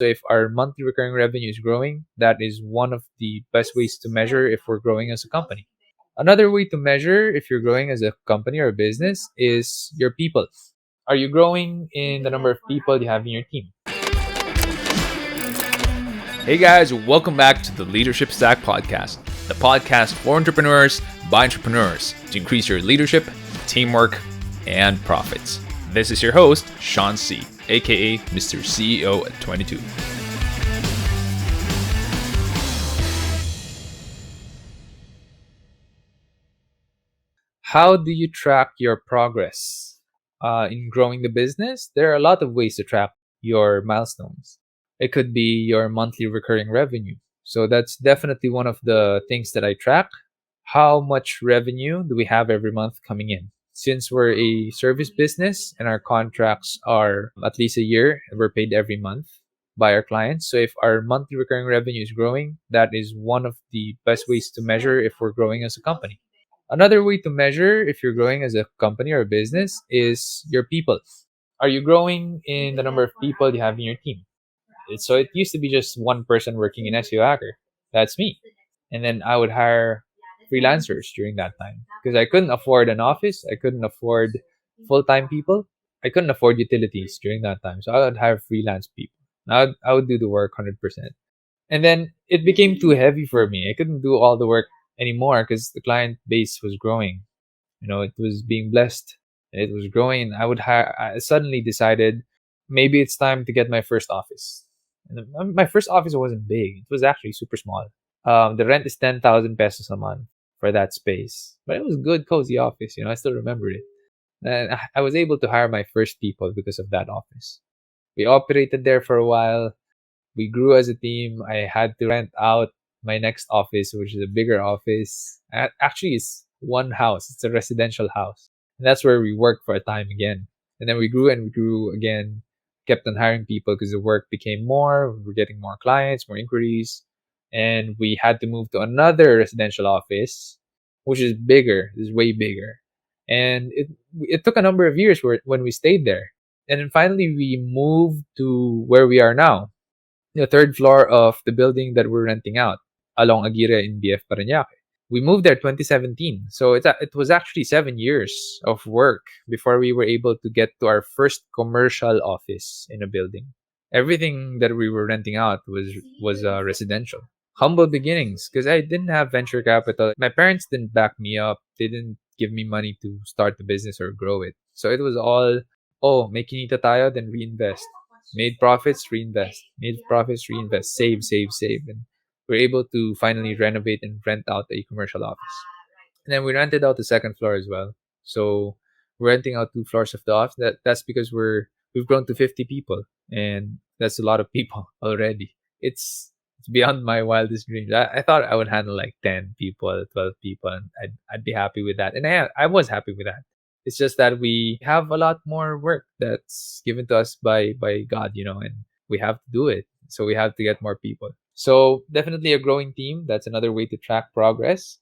So if our monthly recurring revenue is growing, that is one of the best ways to measure if we're growing as a company. Another way to measure if you're growing as a company or a business is your people. Are you growing in the number of people you have in your team? Hey guys, welcome back to the Leadership Stack Podcast, the podcast for entrepreneurs by entrepreneurs to increase your leadership, teamwork, and profits. This is your host, Sean C., aka Mr. CEO at 22. How do you track your progress in growing the business? There are a lot of ways to track your milestones. It could be your monthly recurring revenue. So that's definitely one of the things that I track. How much revenue do we have every month coming in? Since we're a service business and our contracts are at least a year and we're paid every month by our clients. So if our monthly recurring revenue is growing, that is one of the best ways to measure if we're growing as a company. Another way to measure if you're growing as a company or a business is your people. Are you growing in the number of people you have in your team? So it used to be just one person working in SEO Hacker. That's me. And then I would hire freelancers during that time because I couldn't afford an office. I couldn't afford full-time people. I couldn't afford utilities during that time. So I would hire freelance people. I would do the work 100%. And then it became too heavy for me. I couldn't do all the work anymore because the client base was growing. It was being blessed. It was growing. I suddenly decided maybe it's time to get my first office. And my first office wasn't big. It was actually super small. The rent is 10,000 pesos a month for that space, but it was a good, cozy office. I still remember it. And I was able to hire my first people because of that office. We operated there for a while. We grew as a team. I had to rent out my next office, which is a bigger office. Actually, it's one house. It's a residential house. And that's where we worked for a time again. And then we grew and we grew again, kept on hiring people because the work became more. We were getting more clients, more inquiries. And we had to move to another residential office, which is bigger, is way bigger. And it took a number of years when we stayed there. And then finally, we moved to where we are now, the third floor of the building that we're renting out along Aguirre in BF Parañaque. We moved there 2017. So it was actually 7 years of work before we were able to get to our first commercial office in a building. Everything that we were renting out was residential. Humble beginnings because I didn't have venture capital. My parents didn't back me up. They didn't give me money to start the business or grow it. So it was all, may kinita tayo, then reinvest. Made profits, reinvest. Made profits, reinvest. Save, save, save. And we're able to finally renovate and rent out a commercial office. And then we rented out the second floor as well. So we're renting out 2 floors of the office. That's because we've grown to 50 people, and that's a lot of people already. It's beyond my wildest dreams. I thought I would handle like 10 people, 12 people, and I'd be happy with that. And I was happy with that. It's just that we have a lot more work that's given to us by God, and we have to do it. So we have to get more people. So definitely a growing team. That's another way to track progress.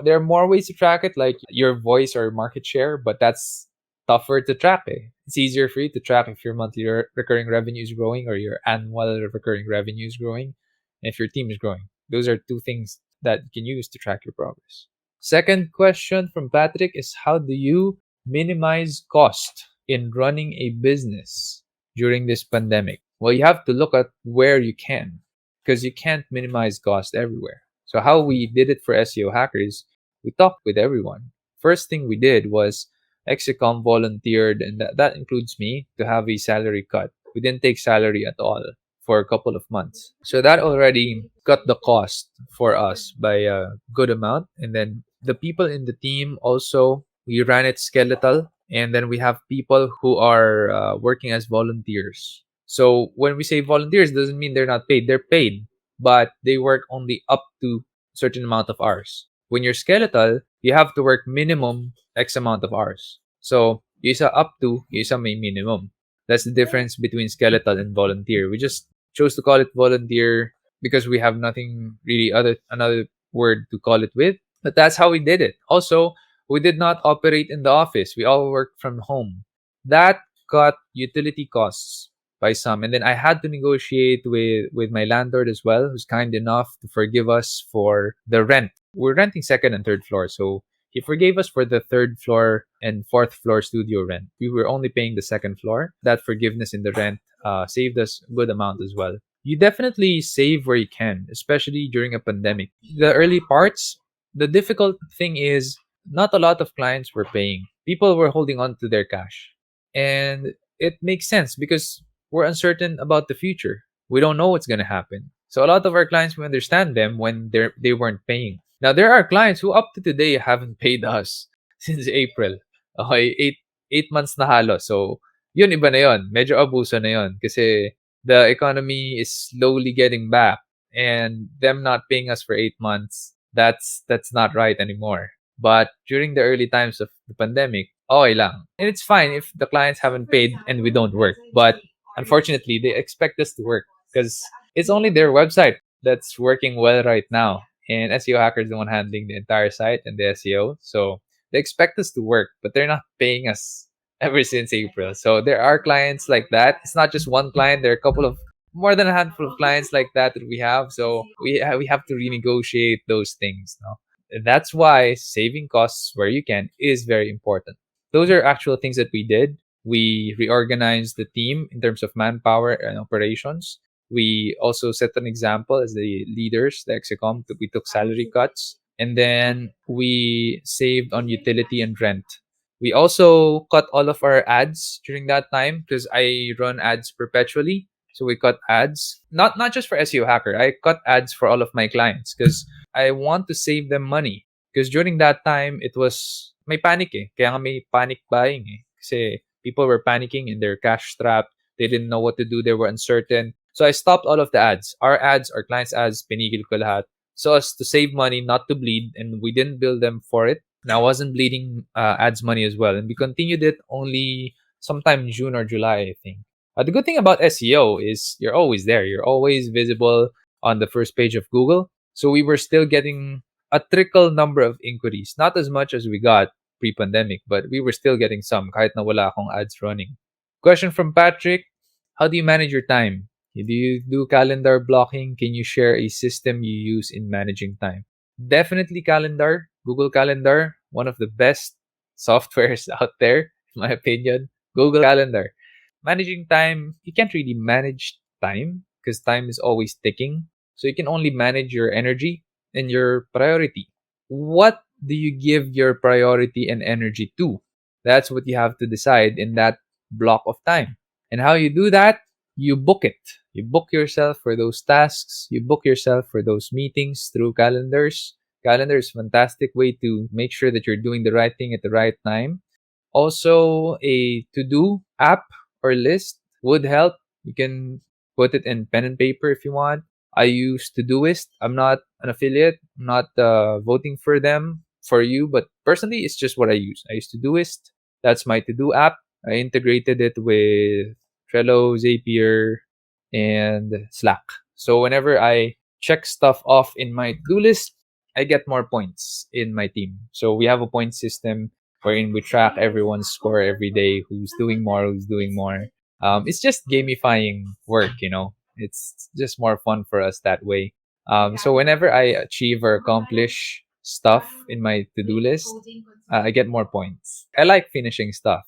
There are more ways to track it, like your voice or market share, but that's tougher to track. It's easier for you to track if your monthly recurring revenue is growing or your annual recurring revenue is growing, and if your team is growing. Those are two things that you can use to track your progress. Second question from Patrick is, how do you minimize cost in running a business during this pandemic? Well, you have to look at where you can, because you can't minimize cost everywhere. So how we did it for SEO Hackers, we talked with everyone. First thing we did was Execom volunteered, and that includes me, to have a salary cut. We didn't take salary at all for a couple of months. So that already cut the cost for us by a good amount. And then the people in the team also, we ran it skeletal. And then we have people who are working as volunteers. So when we say volunteers, doesn't mean they're not paid. They're paid, but they work only up to a certain amount of hours. When you're skeletal, you have to work minimum X amount of hours. So yung isa up to, yung isa may minimum. That's the difference between skeletal and volunteer. We just chose to call it volunteer because we have nothing really another word to call it with. But that's how we did it. Also, we did not operate in the office. We all worked from home. That cut utility costs by some. And then I had to negotiate with my landlord as well, who's kind enough to forgive us for the rent. We're renting second and third floor, so he forgave us for the third floor and fourth floor studio rent. We were only paying the second floor. That forgiveness in the rent saved us a good amount as well. You definitely save where you can, especially during a pandemic. The early parts, the difficult thing is not a lot of clients were paying. People were holding on to their cash. And it makes sense because we're uncertain about the future. We don't know what's going to happen. So a lot of our clients, we understand them when they weren't paying. Now there are clients who up to today haven't paid us since April. Okay, eight months na halos. So yun, iba na yun. Medyo abuso na yun kasi the economy is slowly getting back, and them not paying us for 8 months, that's not right anymore. But during the early times of the pandemic, okay lang. And it's fine if the clients haven't paid and we don't work. But unfortunately, they expect us to work because it's only their website that's working well right now. And SEO Hacker is the one handling the entire site and the SEO. So they expect us to work, but they're not paying us ever since April. So there are clients like that. It's not just one client. There are a couple of more than a handful of clients like that we have. So we have to renegotiate those things. No? That's why saving costs where you can is very important. Those are actual things that we did. We reorganized the team in terms of manpower and operations. We also set an example as the leaders, the execom. We took salary cuts, and then we saved on utility and rent. We also cut all of our ads during that time because I run ads perpetually. So we cut ads, not just for SEO Hacker. I cut ads for all of my clients because I want to save them money. Because during that time, it was may panic eh. Kaya nga may panic buying eh. Kasi people were panicking and they're cash strapped. They didn't know what to do. They were uncertain. So I stopped all of the ads. Our ads, our clients' ads, pinigil ko lahat. So as to save money, not to bleed. And we didn't bill them for it. And I wasn't bleeding ads money as well. And we continued it only sometime in June or July, I think. The good thing about SEO is you're always there. You're always visible on the first page of Google. So we were still getting a trickle number of inquiries. Not as much as we got pre-pandemic, but we were still getting some kahit na wala akong ads running. Question from Patrick. How do you manage your time? Do you do calendar blocking? Can you share a system you use in managing time? Definitely calendar. Google Calendar, one of the best softwares out there, in my opinion. Google Calendar. Managing time, you can't really manage time because time is always ticking. So you can only manage your energy and your priority. What do you give your priority and energy to? That's what you have to decide in that block of time. And how you do that, you book it. You book yourself for those tasks. You book yourself for those meetings through calendars. Calendar is a fantastic way to make sure that you're doing the right thing at the right time. Also, a to-do app or list would help. You can put it in pen and paper if you want. I use Todoist. I'm not an affiliate. I'm not voting for them for you, but personally, it's just what I use. I use Todoist. That's my to-do app. I integrated it with Trello, Zapier, and Slack. So whenever I check stuff off in my to-do list, I get more points in my team. So we have a point system wherein we track everyone's score every day, who's doing more, who's doing more. It's just gamifying work, you know. It's just more fun for us that way. So whenever I achieve or accomplish stuff in my to-do list, I get more points. I like finishing stuff.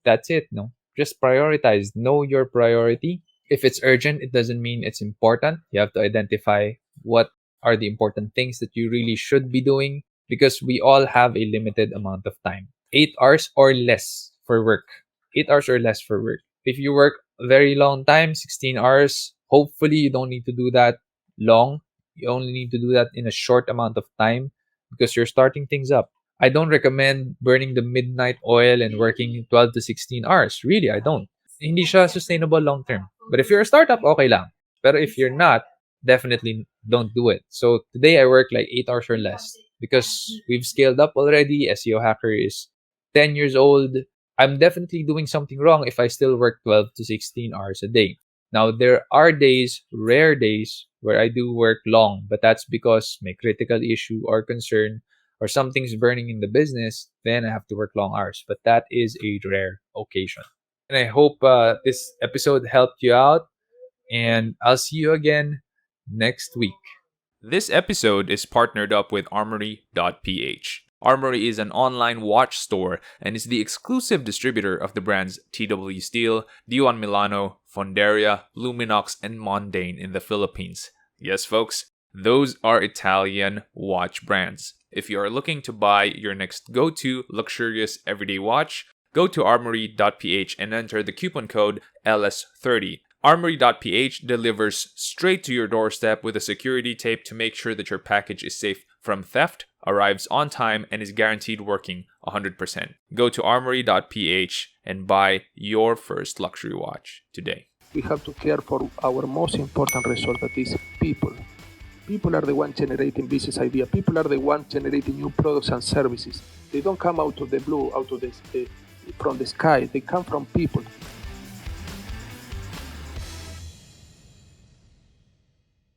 That's it, no? Just prioritize. Know your priority. If it's urgent, it doesn't mean it's important. You have to identify what are the important things that you really should be doing because we all have a limited amount of time. 8 hours or less for work. 8 hours or less for work. If you work a very long time, 16 hours, hopefully you don't need to do that long. You only need to do that in a short amount of time because you're starting things up. I don't recommend burning the midnight oil and working 12 to 16 hours. Really, I don't. Hindi siya sustainable long term. But if you're a startup, okay lang. Pero if you're not, definitely don't do it. So today I work like 8 hours or less because we've scaled up already. SEO Hacker is 10 years old. I'm definitely doing something wrong if I still work 12 to 16 hours a day. Now, there are days, rare days, where I do work long, but that's because my critical issue or concern or something's burning in the business, then I have to work long hours. But that is a rare occasion. And I hope this episode helped you out. And I'll see you again next week. This episode is partnered up with Armoury.ph. Armoury is an online watch store and is the exclusive distributor of the brands TW Steel, Dion Milano, Fonderia, Luminox, and Mondane in the Philippines. Yes, folks, those are Italian watch brands. If you are looking to buy your next go-to luxurious everyday watch, go to Armoury.ph and enter the coupon code LS30. Armoury.ph delivers straight to your doorstep with a security tape to make sure that your package is safe from theft, arrives on time, and is guaranteed working 100%. Go to Armoury.ph and buy your first luxury watch today. We have to care for our most important resource, that is people. People are the ones generating business idea. People are the ones generating new products and services. They don't come out of the blue, from the sky. They come from people.